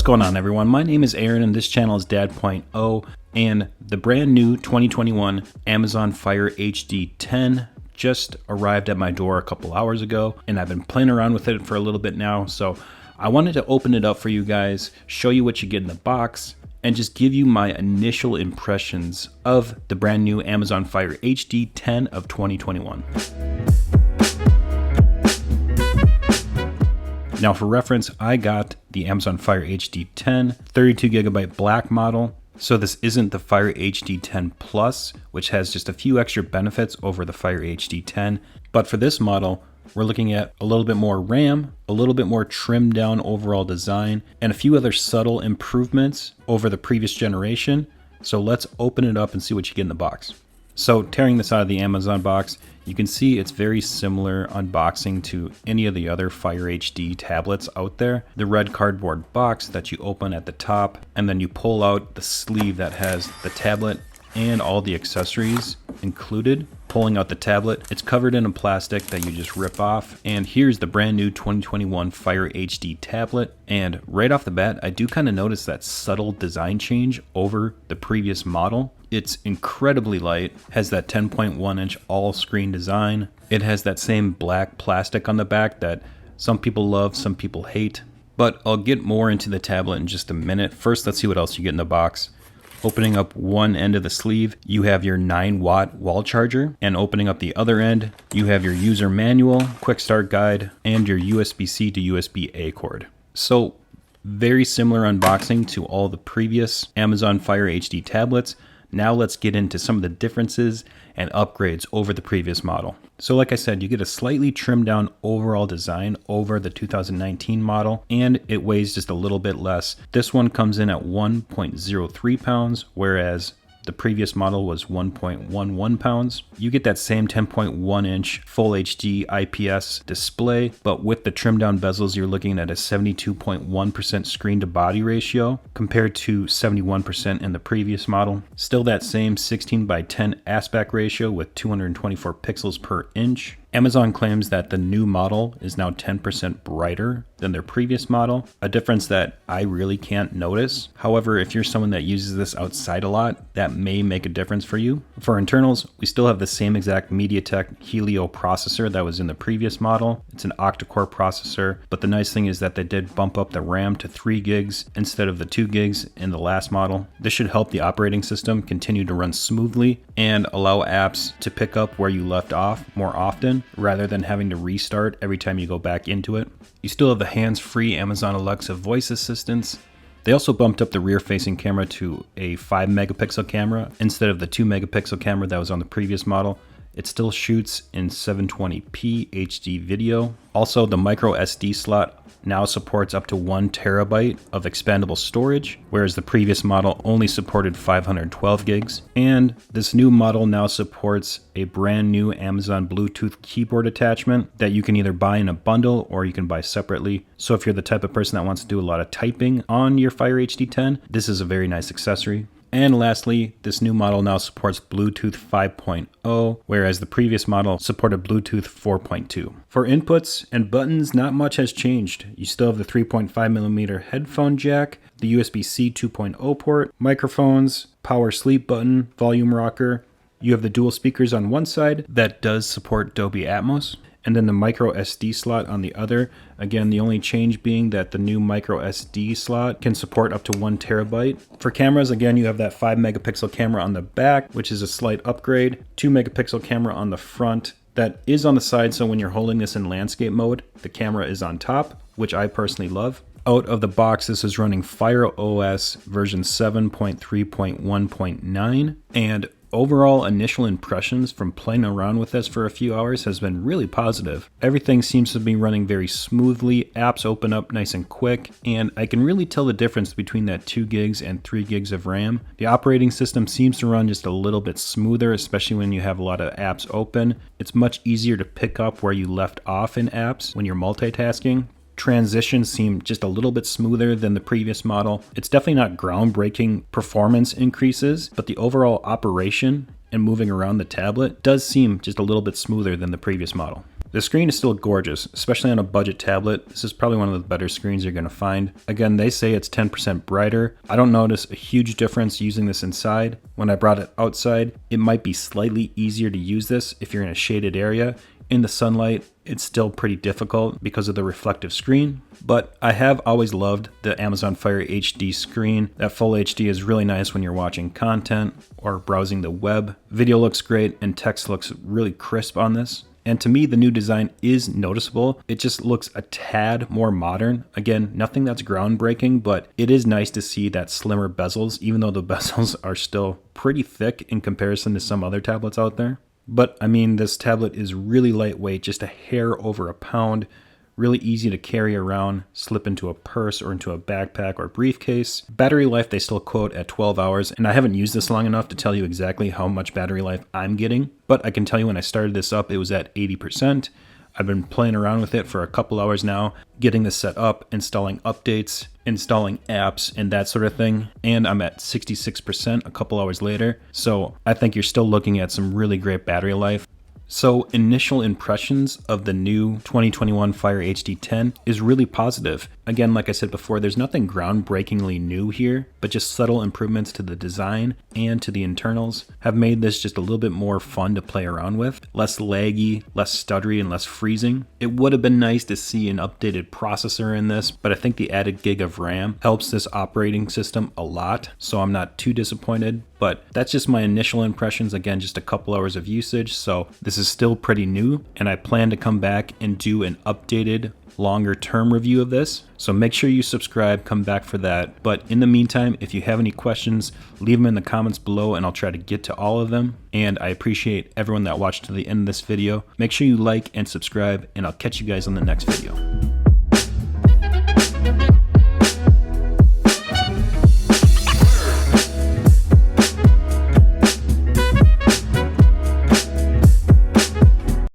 going on, everyone? My name is Aaron and this channel is Dad.0, and the brand new 2021 Amazon Fire HD 10 just arrived at my door a couple hours ago, and I've been playing around with it for a little bit now. So I wanted to open it up for you guys, show you what you get in the box, and just give you my initial impressions of the brand new Amazon Fire HD 10 of 2021. Now for reference, I got the Amazon Fire HD 10 32GB black model. So this isn't the Fire HD 10 Plus, which has just a few extra benefits over the Fire HD 10. But for this model, we're looking at a little bit more RAM, a little bit more trimmed down overall design, and a few other subtle improvements over the previous generation. So let's open it up and see what you get in the box. So tearing this out of the Amazon box, you can see it's very similar unboxing to any of the other Fire HD tablets out there. The red cardboard box that you open at the top, and then you pull out the sleeve that has the tablet and all the accessories included. Pulling out the tablet, it's covered in a plastic that you just rip off. And here's the brand new 2021 Fire HD tablet. And right off the bat, I do kind of notice that subtle design change over the previous model. It's incredibly light, has that 10.1 inch all screen design. It has that same black plastic on the back that some people love, some people hate. But I'll get more into the tablet in just a minute. First, let's see what else you get in the box. Opening up one end of the sleeve, you have your 9-watt wall charger, and opening up the other end, you have your user manual, quick start guide, and your USB-C to USB-A cord. So very similar unboxing to all the previous Amazon Fire HD tablets. Now let's get into some of the differences and upgrades over the previous model. So like I said, you get a slightly trimmed down overall design over the 2019 model, and it weighs just a little bit less. This one comes in at 1.03 pounds, whereas the previous model was 1.11 pounds. You get that same 10.1 inch full HD IPS display, but with the trimmed down bezels, you're looking at a 72.1% screen to body ratio compared to 71% in the previous model. Still that same 16:10 aspect ratio with 224 pixels per inch. Amazon claims that the new model is now 10% brighter than their previous model, a difference that I really can't notice. However, if you're someone that uses this outside a lot, that may make a difference for you. For internals, we still have the same exact MediaTek Helio processor that was in the previous model. It's an octa-core processor, but the nice thing is that they did bump up the RAM to 3 gigs instead of the 2 gigs in the last model. This should help the operating system continue to run smoothly and allow apps to pick up where you left off more often, rather than having to restart every time you go back into it. You still have the hands-free Amazon Alexa voice assistants. They also bumped up the rear-facing camera to a 5 megapixel camera instead of the 2 megapixel camera that was on the previous model. It still shoots in 720p HD video. Also, the micro SD slot now supports up to 1 terabyte of expandable storage, whereas the previous model only supported 512 gigs. And this new model now supports a brand new Amazon Bluetooth keyboard attachment that you can either buy in a bundle or you can buy separately. So if you're the type of person that wants to do a lot of typing on your Fire HD 10, this is a very nice accessory. And lastly, this new model now supports Bluetooth 5.0, whereas the previous model supported Bluetooth 4.2. For inputs and buttons, not much has changed. You still have the 3.5mm headphone jack, the USB-C 2.0 port, microphones, power sleep button, volume rocker. You have the dual speakers on one side that does support Dolby Atmos, and then the micro SD slot on the other. Again, the only change being that the new micro SD slot can support up to 1 terabyte. For cameras, again, you have that 5 megapixel camera on the back, which is a slight upgrade. 2 megapixel camera on the front that is on the side, so when you're holding this in landscape mode, the camera is on top, which I personally love. Out of the box, this is running Fire OS version 7.3.1.9, and overall initial impressions from playing around with this for a few hours has been really positive. Everything seems to be running very smoothly, apps open up nice and quick, and I can really tell the difference between that 2 gigs and 3 gigs of RAM. The operating system seems to run just a little bit smoother, especially when you have a lot of apps open. It's much easier to pick up where you left off in apps when you're multitasking. Transitions seem just a little bit smoother than the previous model. It's definitely not groundbreaking performance increases, but the overall operation and moving around the tablet does seem just a little bit smoother than the previous model. The screen is still gorgeous, especially on a budget tablet. This is probably one of the better screens you're going to find. Again, they say it's 10% brighter. I don't notice a huge difference using this inside. When I brought it outside, it might be slightly easier to use this if you're in a shaded area. In the sunlight, it's still pretty difficult because of the reflective screen, but I have always loved the Amazon Fire HD screen. That full HD is really nice when you're watching content or browsing the web. Video looks great and text looks really crisp on this. And to me, the new design is noticeable. It just looks a tad more modern. Again, nothing that's groundbreaking, but it is nice to see that slimmer bezels, even though the bezels are still pretty thick in comparison to some other tablets out there. But I mean, this tablet is really lightweight, just a hair over a pound, really easy to carry around, slip into a purse or into a backpack or briefcase. Battery life they still quote at 12 hours, and I haven't used this long enough to tell you exactly how much battery life I'm getting, but I can tell you when I started this up, it was at 80%. I've been playing around with it for a couple hours now, getting this set up, installing updates, installing apps, and that sort of thing. And I'm at 66% a couple hours later. So I think you're still looking at some really great battery life. So initial impressions of the new 2021 Fire HD 10 is really positive. Again, like I said before, there's nothing groundbreakingly new here, but just subtle improvements to the design and to the internals have made this just a little bit more fun to play around with. Less laggy, less stuttery, and less freezing. It would have been nice to see an updated processor in this, but I think the added gig of RAM helps this operating system a lot, so I'm not too disappointed. But that's just my initial impressions. Again, just a couple hours of usage, so this is still pretty new, and I plan to come back and do an updated longer term review of this. So make sure you subscribe, come back for that. But in the meantime, if you have any questions, leave them in the comments below and I'll try to get to all of them. And I appreciate everyone that watched to the end of this video. Make sure you like and subscribe, and I'll catch you guys on the next video.